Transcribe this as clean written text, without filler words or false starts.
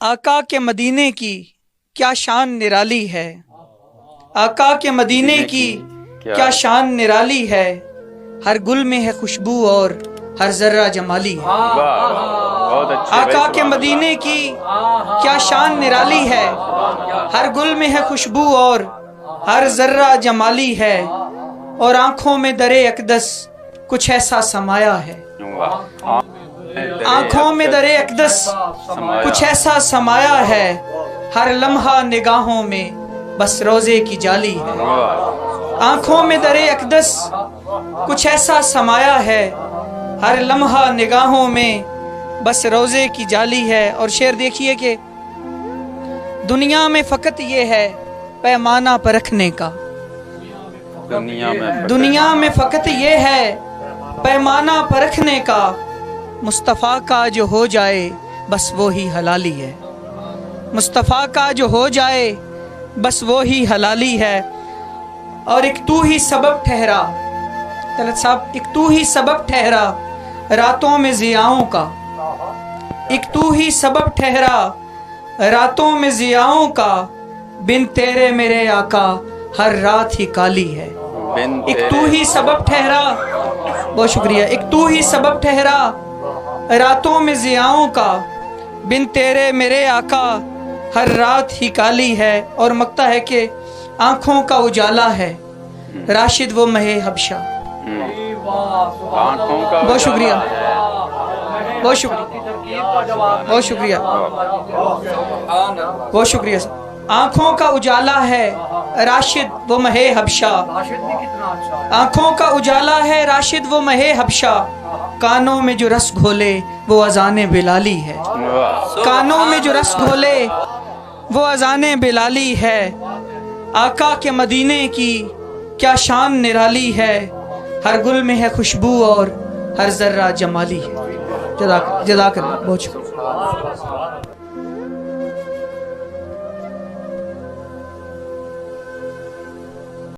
آقا کے مدینے کی کیا شان نرالی ہے، آقا کے مدینے کی کیا شان نرالی ہے، ہر گل میں ہے خوشبو اور ہر ذرہ جمالی ہے۔ آقا کے مدینے کی کیا شان نرالی ہے، ہر گل میں ہے خوشبو اور ہر ذرہ جمالی ہے، اور آنکھوں میں در اقدس کچھ ایسا سمایا ہے، آنکھوں میں در اقدس کچھ ایسا سمایا ہے، ہر لمحہ نگاہوں میں بس روزے کی جالی ہے۔ آنکھوں میں در اقدس کچھ ایسا سمایا ہے، ہر لمحہ نگاہوں میں بس روزے کی جالی ہے۔ اور شعر دیکھیے کہ دنیا میں فقط یہ ہے پیمانہ پرکھنے کا، دنیا میں فقط یہ ہے پیمانہ پرکھنے کا، مصطفیٰ کا جو ہو جائے بس وہی حلالی ہے، مصطفیٰ کا جو ہو جائے بس وہی حلالی ہے۔ اور ایک تو ہی سبب ٹھہرا، طلعت صاحب، ایک تو ہی سبب ٹھہرا راتوں میں ضیاؤں کا، ایک تو ہی سبب ٹھہرا راتوں میں ضیاؤں کا، بن تیرے میرے آقا ہر رات ہی کالی ہے۔ ایک تو ہی سبب ٹھہرا، بہت شکریہ، ایک تو ہی سبب ٹھہرا راتوں میں ضیاؤں کا، بن تیرے میرے آقا ہر رات ہی کالی ہے۔ اور مقطع ہے کہ آنکھوں کا اجالا ہے راشد وہ مہ حبشہ، بہت شکریہ، بہت شکریہ، بہت شکریہ، بہت شکریہ۔ آنکھوں کا اجالا ہے راشد وہ مہ حبشہ، آنکھوں کا اجالا ہے راشد وہ مہ حبشہ، کانوں میں جو رس گھولے وہ اذان بلالی ہے، کانوں میں جو رس گھولے وہ اذان بلالی ہے۔ آقا کے مدینے کی کیا شان نرالی ہے، ہر گل میں ہے خوشبو اور ہر ذرہ جمالی ہے۔ جزاک اللہ، بہت شکریہ۔